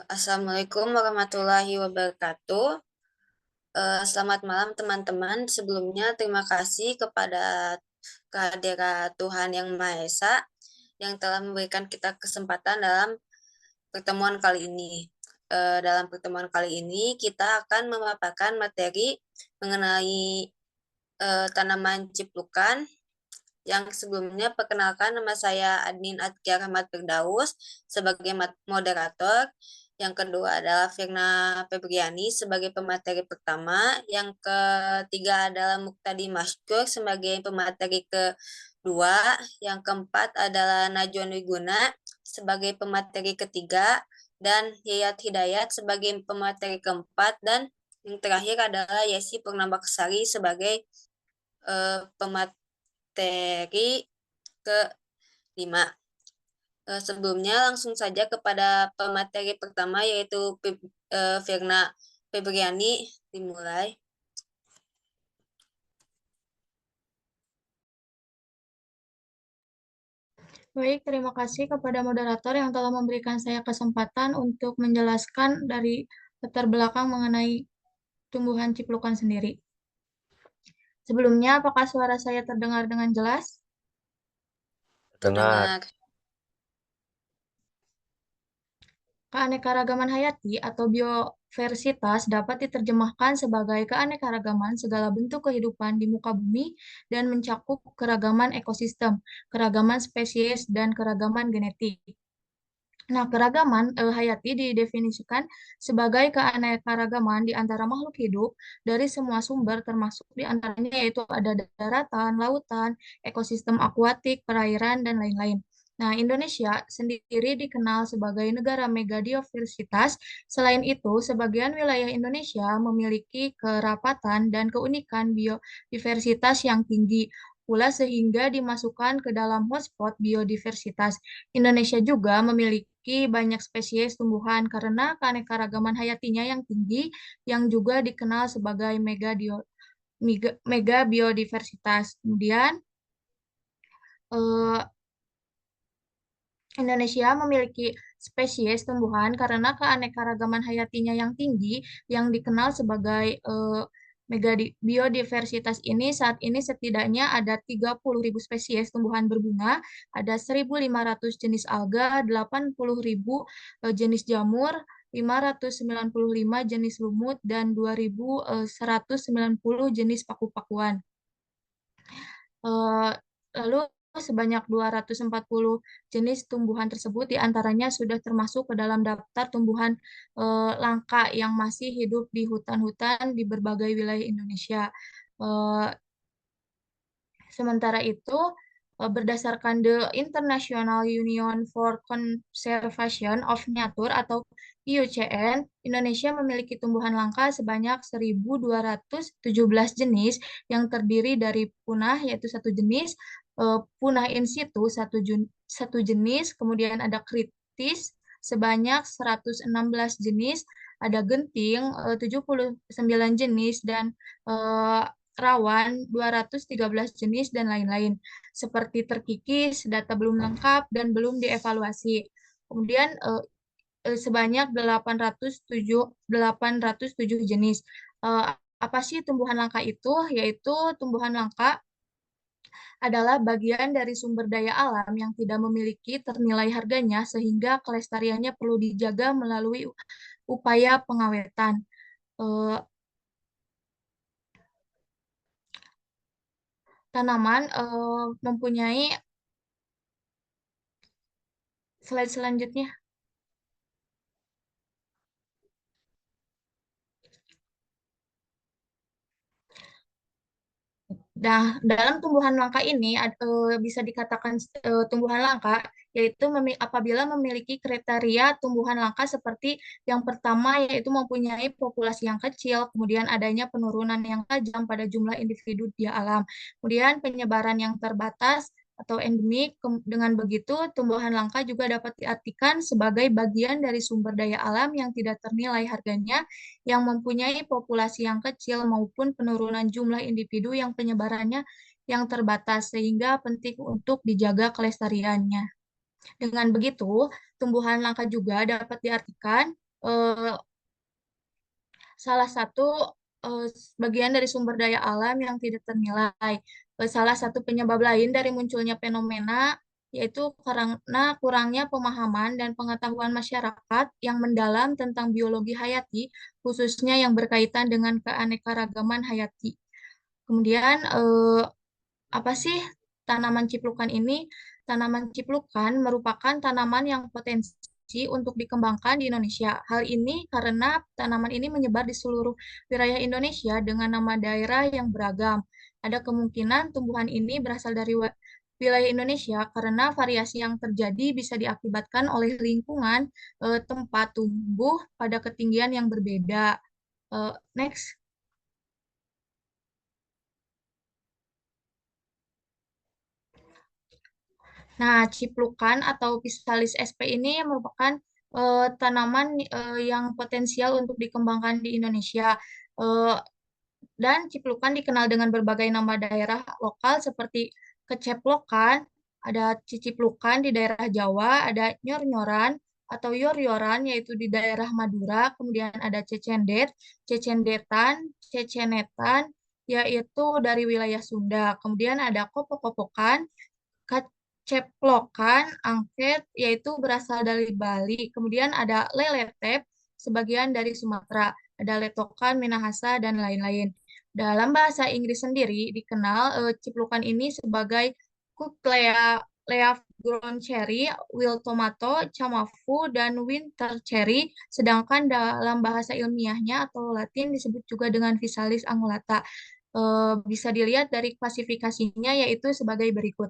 Assalamualaikum warahmatullahi wabarakatuh. Selamat malam teman-teman. Sebelumnya terima kasih kepada kehadirat Tuhan Yang Maha Esa yang telah memberikan kita kesempatan dalam pertemuan kali ini. Dalam pertemuan kali ini kita akan memaparkan materi mengenai tanaman ciplukan. Yang sebelumnya perkenalkan, nama saya Adnin Atkia Rahmat Firdaus sebagai moderator. Yang kedua adalah Firna Febriani sebagai pemateri pertama. Yang ketiga adalah Muktadi Maskur sebagai pemateri kedua. Yang keempat adalah Najwan Wiguna sebagai pemateri ketiga. Dan Yayat Hidayat sebagai pemateri keempat. Dan yang terakhir adalah Yesi Purnabaksari sebagai pemateri ke-5. Sebelumnya langsung saja kepada pemateri pertama yaitu Firna Febriani, dimulai. Baik, terima kasih kepada moderator yang telah memberikan saya kesempatan untuk menjelaskan dari latar belakang mengenai tumbuhan ciplukan sendiri. Sebelumnya, apakah suara saya terdengar dengan jelas? Dengar. Keanekaragaman hayati atau biodiversitas dapat diterjemahkan sebagai keanekaragaman segala bentuk kehidupan di muka bumi dan mencakup keragaman ekosistem, keragaman spesies, dan keragaman genetik. Nah, keragaman hayati didefinisikan sebagai keanekaragaman di antara makhluk hidup dari semua sumber, termasuk di antaranya yaitu ada daratan, lautan, ekosistem akuatik, perairan, dan lain-lain. Nah, Indonesia sendiri dikenal sebagai negara megadiversitas. Selain itu, sebagian wilayah Indonesia memiliki kerapatan dan keunikan biodiversitas yang tinggi pula sehingga dimasukkan ke dalam hotspot biodiversitas. Indonesia juga memiliki banyak spesies tumbuhan karena keanekaragaman hayatinya yang tinggi yang juga dikenal sebagai mega biodiversitas. Kemudian eh, Indonesia memiliki spesies tumbuhan karena keanekaragaman hayatinya yang tinggi yang dikenal sebagai biodiversitas ini saat ini setidaknya ada 30.000 spesies tumbuhan berbunga, ada 1.500 jenis alga, 80.000 jenis jamur, 595 jenis lumut, dan 2.190 jenis paku-pakuan. Eh, Lalu sebanyak 240 jenis tumbuhan tersebut diantaranya sudah termasuk ke dalam daftar tumbuhan langka yang masih hidup di hutan-hutan di berbagai wilayah Indonesia. Eh, Sementara itu, berdasarkan The International Union for Conservation of Nature atau IUCN, Indonesia memiliki tumbuhan langka sebanyak 1.217 jenis yang terdiri dari punah yaitu satu jenis, punah in situ satu jenis, kemudian ada kritis sebanyak 116 jenis, ada genting 79 jenis dan eh, rawan 213 jenis dan lain-lain. Seperti terkikis, data belum lengkap dan belum dievaluasi. Kemudian sebanyak 807 jenis. Eh, Apa sih tumbuhan langka itu? Yaitu tumbuhan langka adalah bagian dari sumber daya alam yang tidak memiliki ternilai harganya sehingga kelestariannya perlu dijaga melalui upaya pengawetan. Eh, Tanaman mempunyai slide selanjutnya. Nah, dalam tumbuhan langka ini bisa dikatakan tumbuhan langka yaitu apabila memiliki kriteria tumbuhan langka seperti yang pertama yaitu mempunyai populasi yang kecil, kemudian adanya penurunan yang tajam pada jumlah individu di alam, kemudian penyebaran yang terbatas atau endemik. Dengan begitu, tumbuhan langka juga dapat diartikan sebagai bagian dari sumber daya alam yang tidak ternilai harganya, yang mempunyai populasi yang kecil maupun penurunan jumlah individu yang penyebarannya yang terbatas, sehingga penting untuk dijaga kelestariannya. Dengan begitu, tumbuhan langka juga dapat diartikan eh, salah satu bagian dari sumber daya alam yang tidak ternilai. Salah satu penyebab lain dari munculnya fenomena yaitu karena kurangnya pemahaman dan pengetahuan masyarakat yang mendalam tentang biologi hayati, khususnya yang berkaitan dengan keanekaragaman hayati. Kemudian, apa sih tanaman ciplukan ini? Tanaman ciplukan merupakan tanaman yang potensi untuk dikembangkan di Indonesia. Hal ini karena tanaman ini menyebar di seluruh wilayah Indonesia dengan nama daerah yang beragam. Ada kemungkinan tumbuhan ini berasal dari wilayah Indonesia karena variasi yang terjadi bisa diakibatkan oleh lingkungan tempat tumbuh pada ketinggian yang berbeda. Next. Nah, ciplukan atau Pistalis sp ini merupakan tanaman yang potensial untuk dikembangkan di Indonesia. Eh, dan ciplukan dikenal dengan berbagai nama daerah lokal seperti keceplokan, ada ciciplukan di daerah Jawa, ada nyor-nyoran atau yor-yoran yaitu di daerah Madura, kemudian ada cecendet, cecendetan, cecenetan yaitu dari wilayah Sunda. Kemudian ada kopok-kopokan, kaceplokan, angket, yaitu berasal dari Bali. Kemudian ada leletep, sebagian dari Sumatera. Ada letokan, Minahasa, dan lain-lain. Dalam bahasa Inggris sendiri, dikenal ciplukan ini sebagai Cuclea leaf ground cherry, wild tomato, chamafu, dan winter cherry. Sedangkan dalam bahasa ilmiahnya atau Latin disebut juga dengan Physalis angulata. Bisa dilihat dari klasifikasinya yaitu sebagai berikut.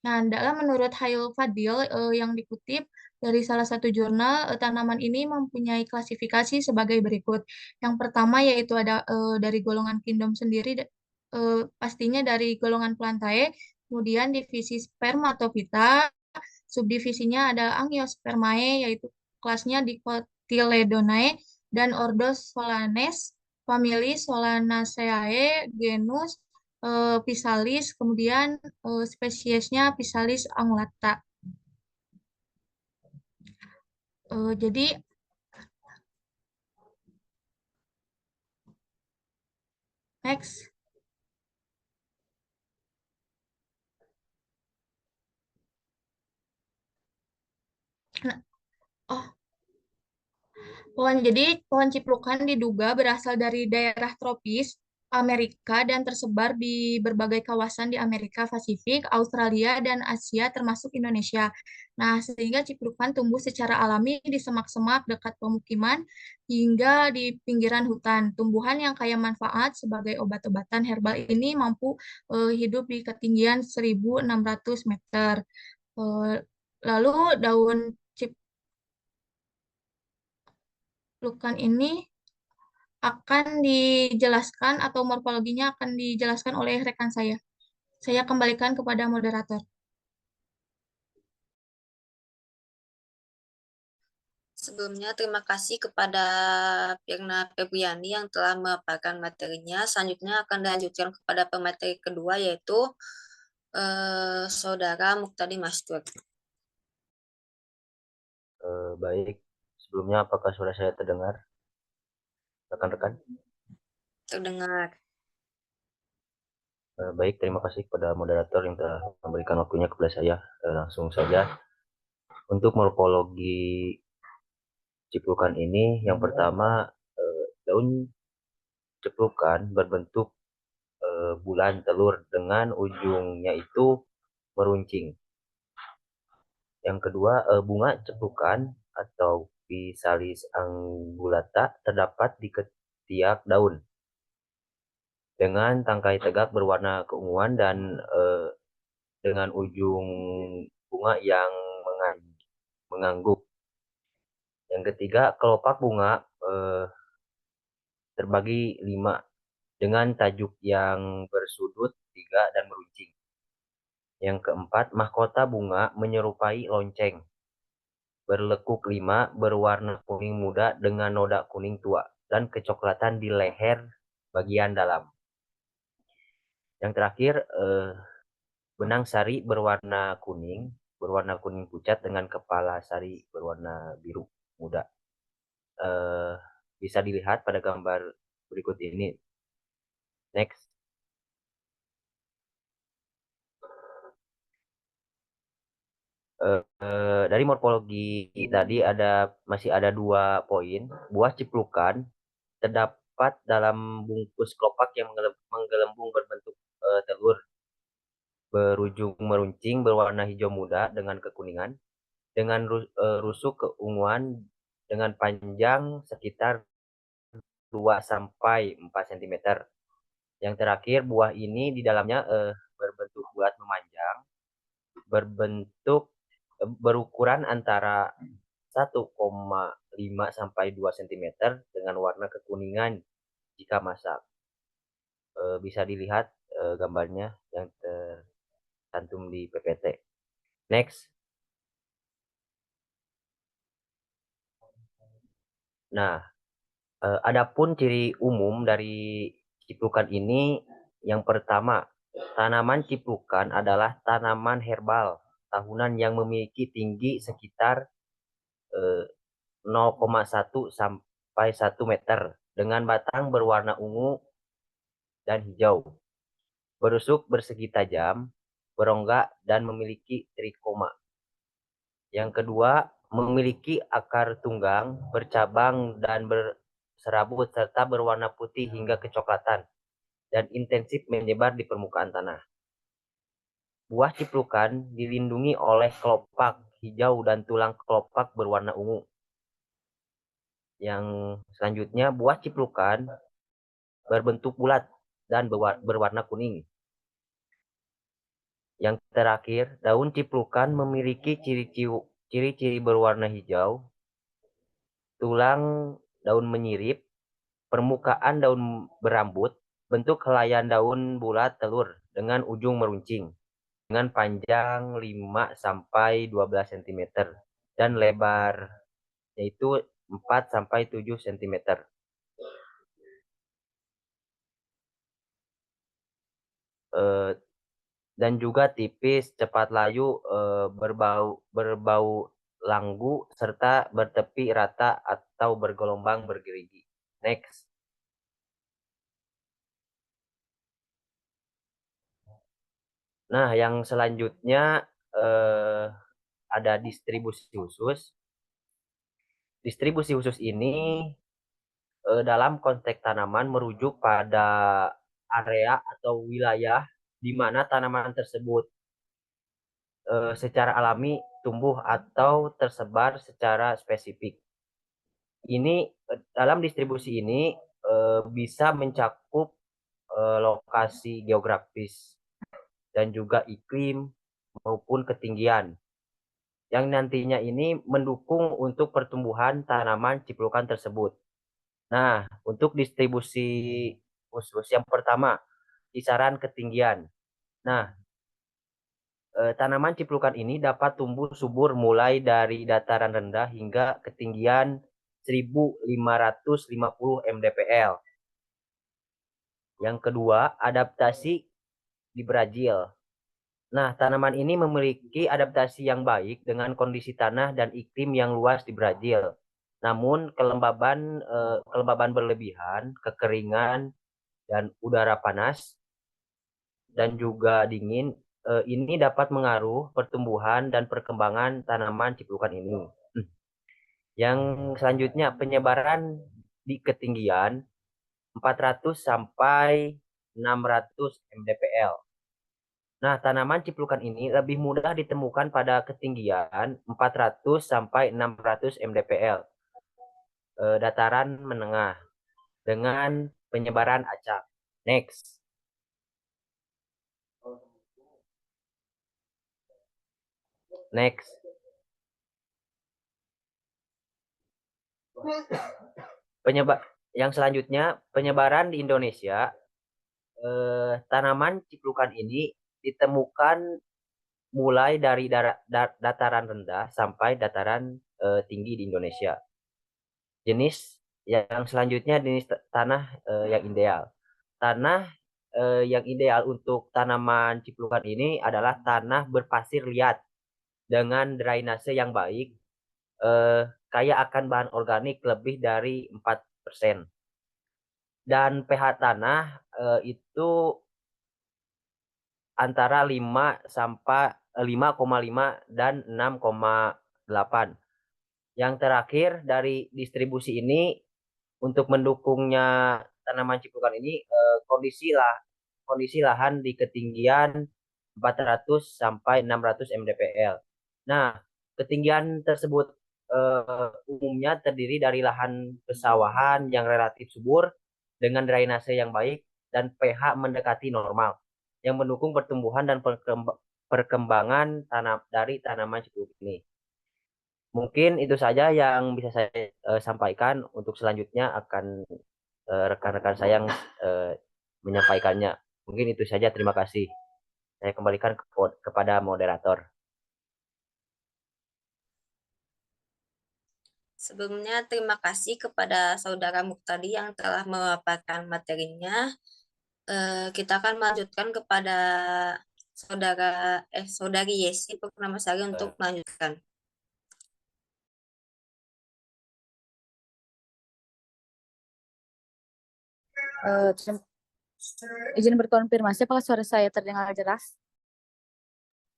Nah, dalam menurut Hairul Fadil yang dikutip dari salah satu jurnal, tanaman ini mempunyai klasifikasi sebagai berikut. Yang pertama yaitu ada dari golongan kingdom sendiri, pastinya dari golongan Plantae, kemudian divisi Spermatophyta, subdivisinya ada Angiospermae, yaitu kelasnya Dicotyledonae, dan ordo Solanes, famili Solanaceae, genus Physalis, kemudian spesiesnya Physalis angulata. Jadi next. Nah, oh, pohon ciplukan diduga berasal dari daerah tropis Amerika dan tersebar di berbagai kawasan di Amerika Pasifik, Australia, dan Asia termasuk Indonesia. Nah, sehingga ciplukan tumbuh secara alami di semak-semak dekat pemukiman hingga di pinggiran hutan. Tumbuhan yang kaya manfaat sebagai obat-obatan herbal ini mampu hidup di ketinggian 1.600 meter. Eh, Lalu daun ciplukan ini akan dijelaskan atau morfologinya akan dijelaskan oleh rekan saya. Saya kembalikan kepada moderator. Sebelumnya, terima kasih kepada Pirna Febriani yang telah memaparkan materinya. Selanjutnya akan dilanjutkan kepada pemateri kedua, yaitu Saudara Muktadi Mastur. Baik, sebelumnya apakah suara saya terdengar, rekan-rekan? Terdengar. Baik, terima kasih kepada moderator yang telah memberikan waktunya kepada saya. Langsung saja, untuk morfologi ciplukan ini, yang pertama, daun ciplukan berbentuk bulan telur dengan ujungnya itu meruncing. Yang kedua, bunga ciplukan atau Physalis angulata terdapat di ketiak daun dengan tangkai tegak berwarna keunguan dan dengan ujung bunga yang mengangguk. Yang ketiga, kelopak bunga terbagi 5 dengan tajuk yang bersudut 3 dan meruncing. Yang keempat, mahkota bunga menyerupai lonceng. Berlekuk 5, berwarna kuning muda dengan noda kuning tua dan kecoklatan di leher bagian dalam. Yang terakhir, benang sari berwarna kuning pucat dengan kepala sari berwarna biru muda. Bisa dilihat pada gambar berikut ini. Next. Dari morfologi tadi masih ada 2 poin. Buah ciplukan terdapat dalam bungkus kelopak yang menggelembung berbentuk telur berujung meruncing berwarna hijau muda dengan kekuningan dengan rusuk keunguan dengan panjang sekitar 2 sampai 4 cm. Yang terakhir, buah ini di dalamnya berbentuk bulat memanjang, berukuran antara 1,5 sampai 2 cm dengan warna kekuningan jika masak. Bisa dilihat gambarnya yang tercantum di PPT. Next. Nah, adapun ciri umum dari ciplukan ini, yang pertama, tanaman ciplukan adalah tanaman herbal tahunan yang memiliki tinggi sekitar 0,1 sampai 1 meter dengan batang berwarna ungu dan hijau, berusuk bersegi tajam, berongga dan memiliki trikoma. Yang kedua, memiliki akar tunggang, bercabang dan berserabut serta berwarna putih hingga kecoklatan dan intensif menyebar di permukaan tanah. Buah ciplukan dilindungi oleh kelopak hijau dan tulang kelopak berwarna ungu. Yang selanjutnya, buah ciplukan berbentuk bulat dan berwarna kuning. Yang terakhir, daun ciplukan memiliki ciri-ciri berwarna hijau, tulang daun menyirip, permukaan daun berambut, bentuk helaian daun bulat telur dengan ujung meruncing, dengan panjang 5 sampai 12 cm dan lebar yaitu 4 sampai 7 cm. Dan juga tipis, cepat layu, berbau langgu serta bertepi rata atau bergelombang bergerigi. Next. Nah, yang selanjutnya ada distribusi khusus. Distribusi khusus ini dalam konteks tanaman merujuk pada area atau wilayah di mana tanaman tersebut secara alami tumbuh atau tersebar secara spesifik. Ini dalam distribusi ini bisa mencakup lokasi geografis dan juga iklim maupun ketinggian yang nantinya ini mendukung untuk pertumbuhan tanaman ciplukan tersebut. Nah, untuk distribusi khusus yang pertama, kisaran ketinggian. Nah, tanaman ciplukan ini dapat tumbuh subur mulai dari dataran rendah hingga ketinggian 1550 mdpl. Yang kedua, adaptasi di Brazil. Nah, tanaman ini memiliki adaptasi yang baik dengan kondisi tanah dan iklim yang luas di Brazil. Namun, kelembaban berlebihan, kekeringan, dan udara panas, dan juga dingin, ini dapat mengaruh pertumbuhan dan perkembangan tanaman ciplukan ini. Yang selanjutnya, penyebaran di ketinggian 400 sampai 600 mdpl. Nah, tanaman ciplukan ini lebih mudah ditemukan pada ketinggian 400 sampai 600 mdpl, dataran menengah, dengan penyebaran acak. Next. Next. Yang selanjutnya, penyebaran di Indonesia tanaman ciplukan ini ditemukan mulai dari dataran rendah sampai dataran tinggi di Indonesia. Jenis yang selanjutnya jenis tanah yang ideal. Tanah yang ideal untuk tanaman ciplukan ini adalah tanah berpasir liat dengan drainase yang baik, kaya akan bahan organik lebih dari 4%. Dan pH tanah itu antara 5,5 dan 6,8. Yang terakhir dari distribusi ini untuk mendukungnya tanaman ciplukan ini kondisi lahan di ketinggian 400 sampai 600 mdpl. Nah, ketinggian tersebut umumnya terdiri dari lahan pesawahan yang relatif subur dengan drainase yang baik dan pH mendekati normal yang mendukung pertumbuhan dan perkembangan dari tanaman cipluk ini. Mungkin itu saja yang bisa saya sampaikan. Untuk selanjutnya akan rekan-rekan saya yang menyampaikannya. Mungkin itu saja. Terima kasih. Saya kembalikan kepada moderator. Sebelumnya, terima kasih kepada Saudara Muktadi yang telah memaparkan materinya. Kita akan melanjutkan kepada Saudari Yesi Purnamasari untuk melanjutkan. Izin berkonfirmasi apakah suara saya terdengar jelas?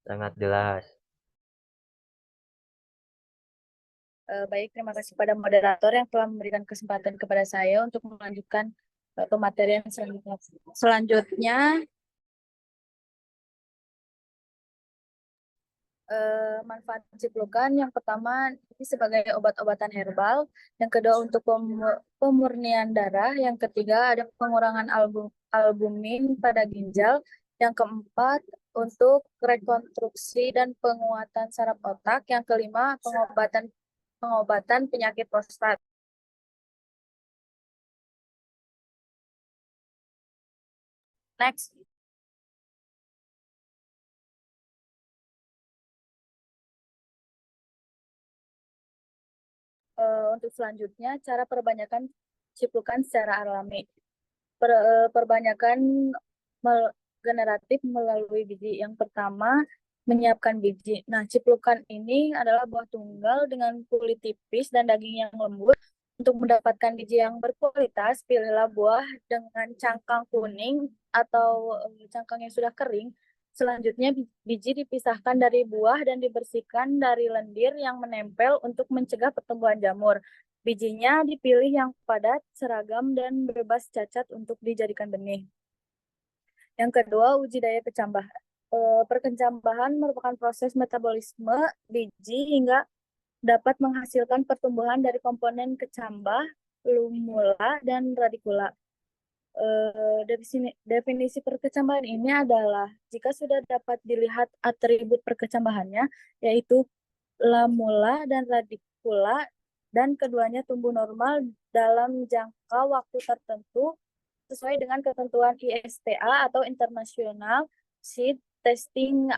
Sangat jelas. Baik, terima kasih pada moderator yang telah memberikan kesempatan kepada saya untuk melanjutkan pematerian selanjutnya. Selanjutnya, manfaat ciplukan yang pertama ini sebagai obat-obatan herbal, yang kedua untuk pemurnian darah, yang ketiga ada pengurangan albumin pada ginjal, yang keempat untuk rekonstruksi dan penguatan saraf otak, yang kelima pengobatan penyakit prostat. Next. Untuk selanjutnya, cara perbanyakan ciplukan secara alami. Perbanyakan generatif melalui biji. Yang pertama, menyiapkan biji. Nah, ciplukan ini adalah buah tunggal dengan kulit tipis dan daging yang lembut. Untuk mendapatkan biji yang berkualitas, pilihlah buah dengan cangkang kuning atau cangkang yang sudah kering. Selanjutnya, biji dipisahkan dari buah dan dibersihkan dari lendir yang menempel untuk mencegah pertumbuhan jamur. Bijinya dipilih yang padat, seragam, dan bebas cacat untuk dijadikan benih. Yang kedua, uji daya kecambahan. Perkecambahan merupakan proses metabolisme biji hingga dapat menghasilkan pertumbuhan dari komponen kecambah, lumula, dan radikula. Definisi perkecambahan ini adalah jika sudah dapat dilihat atribut perkecambahannya, yaitu lamula dan radikula, dan keduanya tumbuh normal dalam jangka waktu tertentu sesuai dengan ketentuan ISTA atau International Seed Testing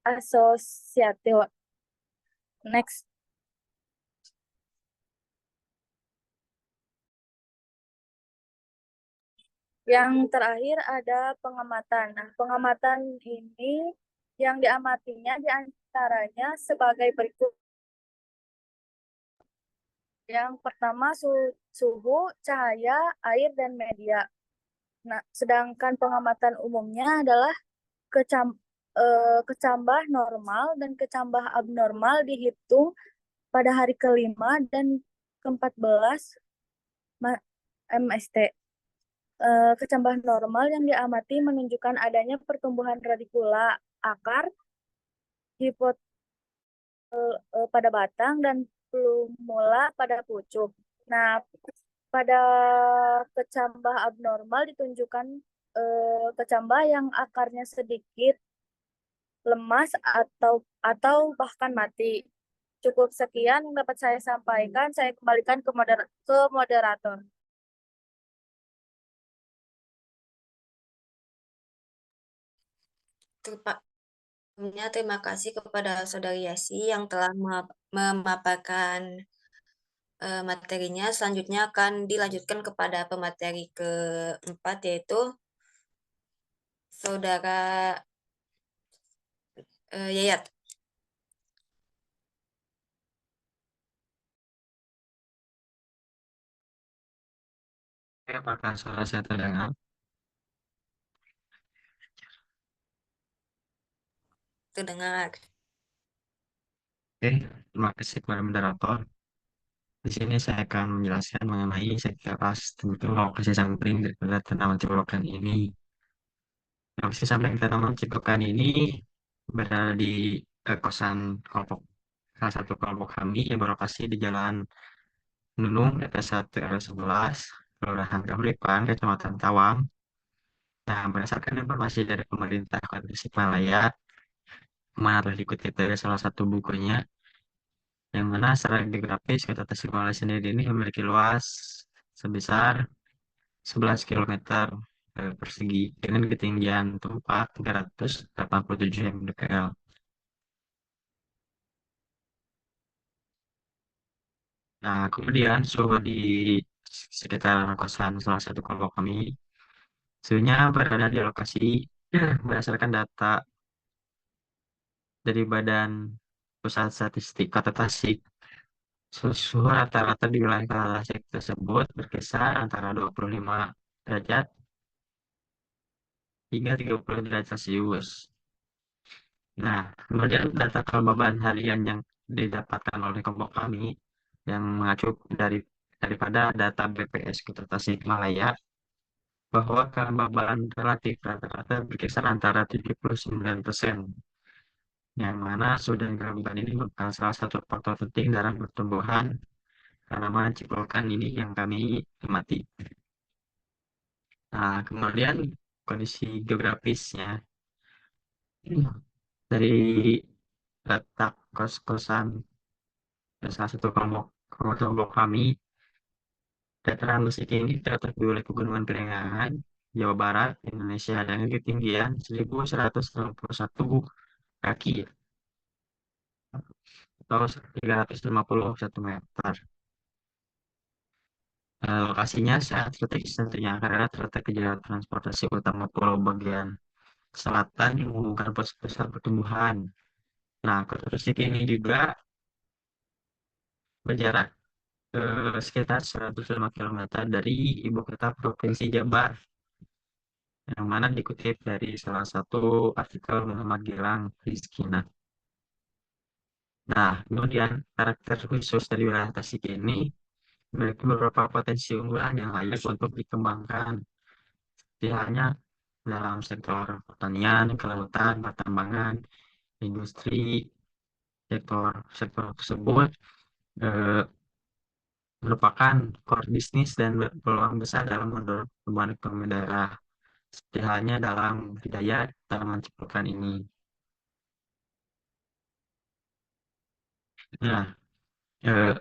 Association. Next. Yang terakhir ada pengamatan. Nah, pengamatan ini yang diamatinya diantaranya sebagai berikut. Yang pertama suhu, cahaya, air, dan media. Nah, sedangkan pengamatan umumnya adalah kecambah normal dan kecambah abnormal dihitung pada hari kelima dan ke-14 MST. Kecambah normal yang diamati menunjukkan adanya pertumbuhan radikula akar pada batang dan plumula pada pucuk. Nah, pada kecambah abnormal ditunjukkan kecambah yang akarnya sedikit lemas atau bahkan mati. Cukup sekian yang dapat saya sampaikan. Saya kembalikan ke moderator. Terima kasih kepada Saudari Yasi yang telah memaparkan materinya. Selanjutnya akan dilanjutkan kepada pemateri keempat, yaitu Saudara Yayat. Apakah suara saya terdengar? Terdengar. Oke, terima kasih kepada moderator. Di sini saya akan menjelaskan mengenai sekilas tentang lokasi sampling daripada tanaman cipokan ini. Lokasi sampling tanaman cipokan ini berada di kosan kelompok salah satu kelompok kami yang berlokasi di Jalan Nunung, RT1 RW11, Kelurahan Kahuripan, Kecamatan Tawang. Nah, berdasarkan informasi dari pemerintah Kota Tasikmalaya, kemarin telah dikutip dari salah satu bukunya, yang mana secara geografis Kota Tasikmalaya sendiri ini memiliki luas sebesar 11 km persegi dengan ketinggian tempat 387 mdpl. Nah, kemudian suhu di sekitar kosan salah satu kelompok kami, suhunya berada di lokasi berdasarkan data dari Badan Pusat Statistik Kota Tasik. Suhu rata-rata di wilayah Kota Tasik tersebut berkisar antara 25 derajat hingga 30 derajat Celcius. Nah, kemudian data kelembaban harian yang didapatkan oleh kelompok kami yang mengacu daripada data BPS Kota Tasikmalaya bahwa kelembaban relatif rata-rata berkisar antara 79%, yang mana sudah kelembaban ini merupakan salah satu faktor penting dalam pertumbuhan tanaman cipokan ini yang kami amati. Nah, kemudian kondisi geografisnya dari letak kos-kosan dan salah satu kelompok kami, dataran musik ini terletak di wilayah Pegunungan Penanggalan, Jawa Barat, Indonesia dengan ketinggian 1191 kaki atau 351 meter. Lokasinya sangat strategis tentunya karena terletak di jalur transportasi utama pulau bagian selatan yang menghubungkan pusat pertumbuhan. Nah, kota Gresik ini juga berjarak sekitar 105 km dari ibu kota Provinsi Jabar, yang mana dikutip dari salah satu artikel Muhammad Gilang Rizkina. Nah, kemudian karakter khusus dari wilayah Tasik ini memiliki beberapa potensi unggulan yang layak untuk dikembangkan. Tidak hanya dalam sektor pertanian, kelautan, pertambangan, industri, sektor tersebut eh, merupakan core bisnis dan berpeluang besar dalam mendorong pertumbuhan ekonomi daerah. Seperti halnya dalam budaya tanaman cipokan ini. Nah, eh,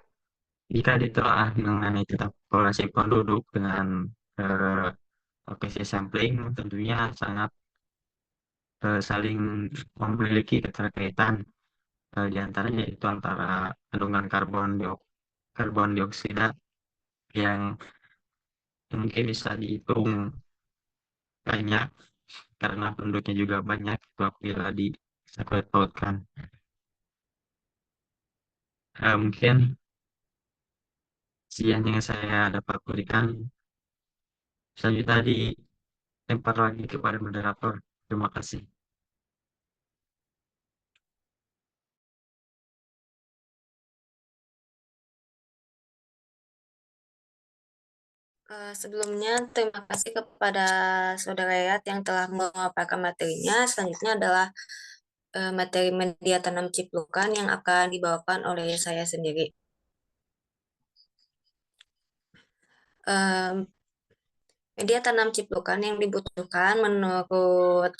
jika ditelaah mengenai tentang populasi penduduk dengan eh, lokasi sampling, tentunya sangat saling memiliki keterkaitan, di antaranya itu antara kandungan karbon dioksida yang mungkin bisa dihitung banyak karena penduduknya juga banyak itu apabila disangkut pautkan. Mungkin sekian yang saya dapat berikan. Selanjutnya dilempar lagi kepada moderator. Terima kasih. Sebelumnya, terima kasih kepada Saudara Yayat yang telah memaparkan materinya. Selanjutnya adalah materi media tanam ciplukan yang akan dibawakan oleh saya sendiri. Media tanam ciplukan yang dibutuhkan menurut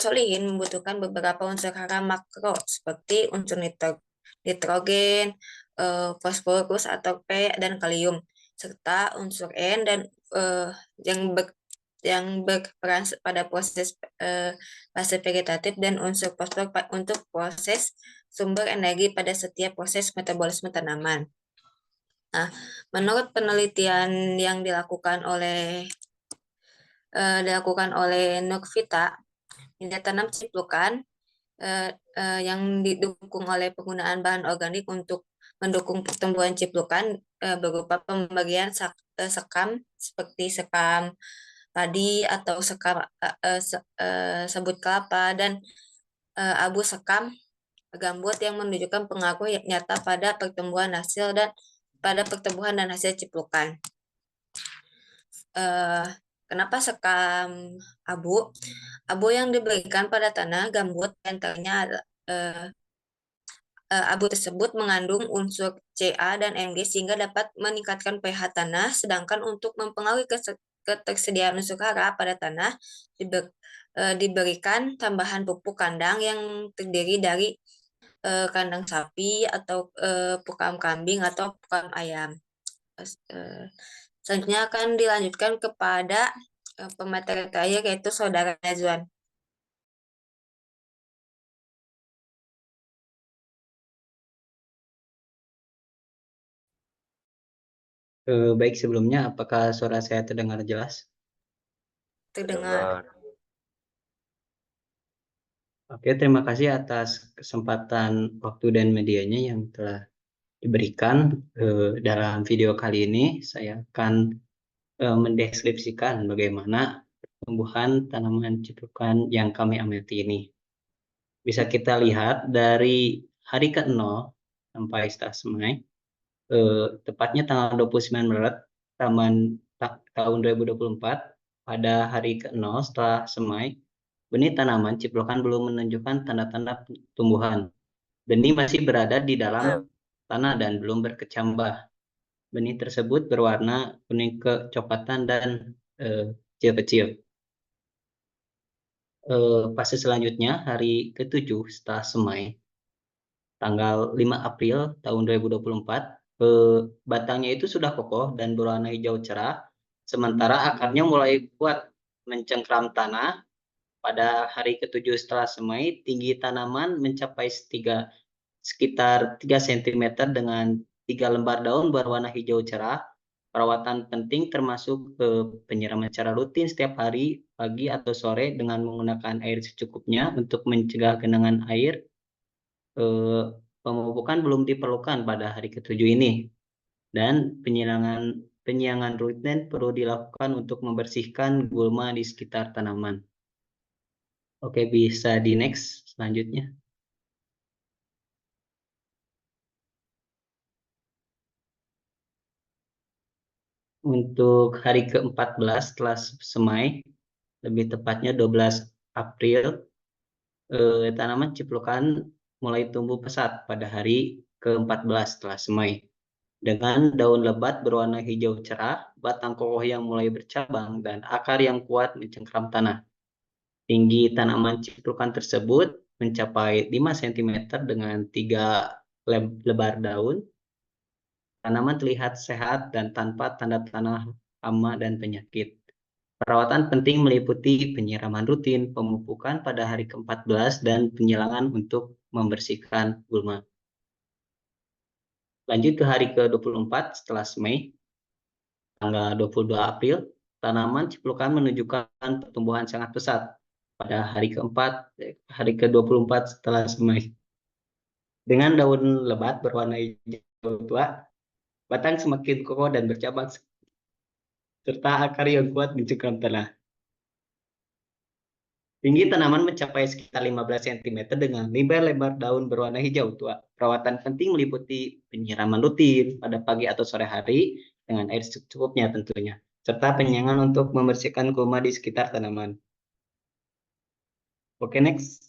Solihin membutuhkan beberapa unsur hara makro seperti unsur nitrogen, fosforus atau P dan kalium, serta unsur N dan yang berperan pada proses fase vegetatif dan unsur fosfor untuk proses sumber energi pada setiap proses metabolisme tanaman. Nah, menurut penelitian yang dilakukan oleh Nurvita, minat tanam ciplukan yang didukung oleh penggunaan bahan organik untuk mendukung pertumbuhan ciplukan berupa pembagian sekam seperti sekam padi atau sekam sabut kelapa dan abu sekam gambut yang menunjukkan pengaruh nyata pada pertumbuhan dan hasil ciplukan. Kenapa sekam abu? Abu yang diberikan pada tanah gambut antaranya abu tersebut mengandung unsur Ca dan Mg sehingga dapat meningkatkan pH tanah, sedangkan untuk mempengaruhi ketersediaan unsur hara pada tanah diberikan tambahan pupuk kandang yang terdiri dari kandang sapi atau pukam kambing atau pukam ayam. Selanjutnya akan dilanjutkan kepada pemateri terakhir yaitu Saudara Nazwan. Baik, sebelumnya apakah suara saya terdengar jelas? Terdengar. Oke, terima kasih atas kesempatan waktu dan medianya yang telah diberikan. Dalam video kali ini saya akan mendeskripsikan bagaimana pertumbuhan tanaman ciprukan yang kami amati ini. Bisa kita lihat dari hari ke-0 sampai setelah semai, tepatnya tanggal 29 Maret tahun 2024, pada hari ke-0 setelah semai, benih tanaman ciplukan belum menunjukkan tanda-tanda tumbuhan. Benih masih berada di dalam tanah dan belum berkecambah. Benih tersebut berwarna kuning kecoklatan dan kecil-kecil. Fase selanjutnya hari ke-7 setelah semai, tanggal 5 April tahun 2024, batangnya itu sudah kokoh dan berwarna hijau cerah, sementara akarnya mulai kuat mencengkram tanah. Pada hari ke-7 setelah semai, tinggi tanaman mencapai sekitar 3 cm dengan 3 lembar daun berwarna hijau cerah. Perawatan penting termasuk penyiraman secara rutin setiap hari, pagi atau sore dengan menggunakan air secukupnya untuk mencegah genangan air. Pemupukan belum diperlukan pada hari ke-7 ini. Dan penyiangan rutin perlu dilakukan untuk membersihkan gulma di sekitar tanaman. Oke, bisa di next selanjutnya. Untuk hari ke-14 setelah semai, lebih tepatnya 12 April, tanaman ciplukan mulai tumbuh pesat pada hari ke-14 setelah semai. Dengan daun lebat berwarna hijau cerah, batang kokoh yang mulai bercabang, dan akar yang kuat mencengkram tanah. Tinggi tanaman ciplukan tersebut mencapai 5 cm dengan 3 lebar daun. Tanaman terlihat sehat dan tanpa tanda-tanda hama dan penyakit. Perawatan penting meliputi penyiraman rutin, pemupukan pada hari ke-14, dan penyilangan untuk membersihkan gulma. Lanjut ke hari ke-24 setelah semai, tanggal 22 April, tanaman ciplukan menunjukkan pertumbuhan sangat pesat. Pada hari ke-24 setelah semai, dengan daun lebat berwarna hijau tua, batang semakin kokoh dan bercabang, serta akar yang kuat mencengkram tanah. Tinggi tanaman mencapai sekitar 15 cm dengan lebar daun berwarna hijau tua. Perawatan penting meliputi penyiraman rutin pada pagi atau sore hari dengan air secukupnya tentunya, serta penyiangan untuk membersihkan gulma di sekitar tanaman. Oke, next.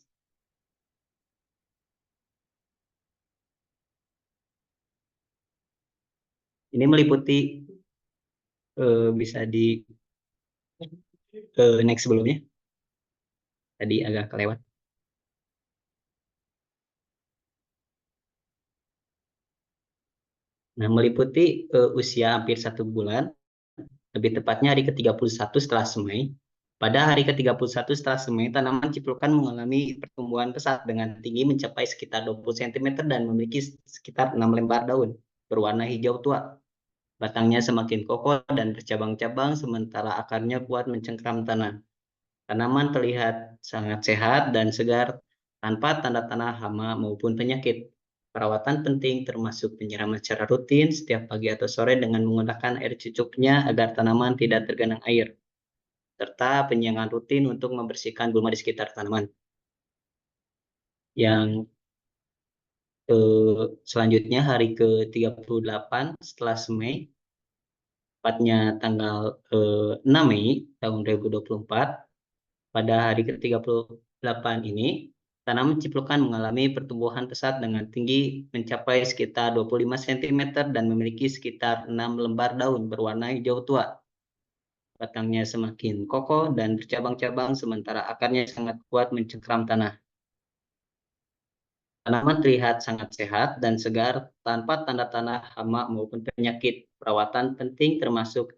Ini meliputi bisa di next sebelumnya. Tadi agak kelewat. Nah, meliputi usia hampir 1 bulan lebih tepatnya hari ke-31 setelah semai. Pada hari ke-31 setelah semai, tanaman ciplukan mengalami pertumbuhan pesat dengan tinggi mencapai sekitar 20 cm dan memiliki sekitar 6 lembar daun berwarna hijau tua. Batangnya semakin kokoh dan bercabang-cabang sementara akarnya kuat mencengkram tanah. Tanaman terlihat sangat sehat dan segar tanpa tanda-tanda hama maupun penyakit. Perawatan penting termasuk penyiraman secara rutin setiap pagi atau sore dengan menggunakan air cucuknya agar tanaman tidak tergenang air, serta penyiangan rutin untuk membersihkan gulma di sekitar tanaman. Yang selanjutnya hari ke-38 setelah semai, tepatnya tanggal 6 Mei tahun 2024, pada hari ke-38 ini, tanaman ciplukan mengalami pertumbuhan pesat dengan tinggi mencapai sekitar 25 cm dan memiliki sekitar 6 lembar daun berwarna hijau tua. Batangnya semakin kokoh dan bercabang-cabang sementara akarnya sangat kuat mencengkram tanah. Tanaman terlihat sangat sehat dan segar tanpa tanda-tanda hama maupun penyakit. Perawatan penting termasuk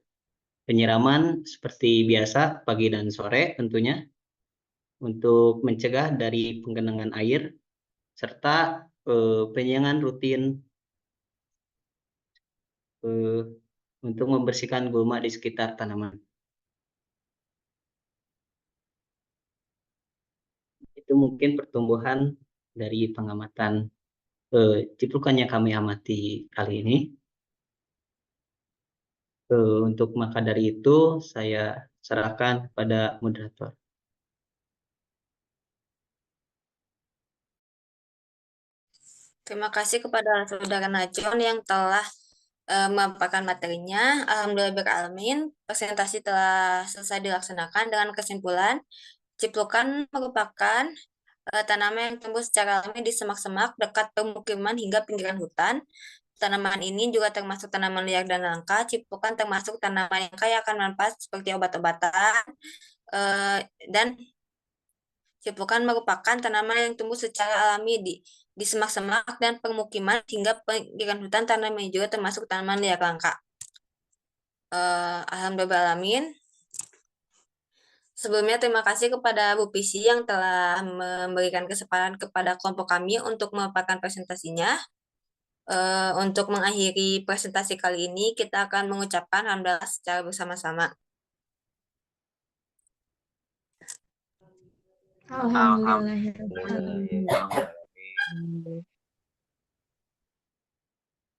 penyiraman seperti biasa pagi dan sore tentunya untuk mencegah dari penggenangan air serta penyiangan rutin untuk membersihkan gulma di sekitar tanaman. Itu mungkin pertumbuhan dari pengamatan ciplukan yang kami amati kali ini. Untuk maka dari itu saya serahkan kepada moderator. Terima kasih kepada Saudara Najwan yang telah memaparkan materinya. Alhamdulillahirrahmanirrahim, presentasi telah selesai dilaksanakan dengan kesimpulan ciplukan merupakan tanaman yang tumbuh secara alami di semak-semak dekat pemukiman hingga pinggiran hutan. Tanaman ini juga termasuk tanaman liar dan langka. Ciplukan termasuk tanaman yang kaya akan manfaat seperti obat-obatan, dan ciplukan merupakan tanaman yang tumbuh secara alami di semak-semak dan permukiman hingga pinggiran hutan. Tanaman ini juga termasuk tanaman liar langka. Alhamdulillahirrahmanirrahim. Sebelumnya terima kasih kepada Bu Pisi yang telah memberikan kesempatan kepada kelompok kami untuk memaparkan presentasinya. Untuk mengakhiri presentasi kali ini, kita akan mengucapkan alhamdulillah secara bersama-sama. Alhamdulillahirrahmanirrahim.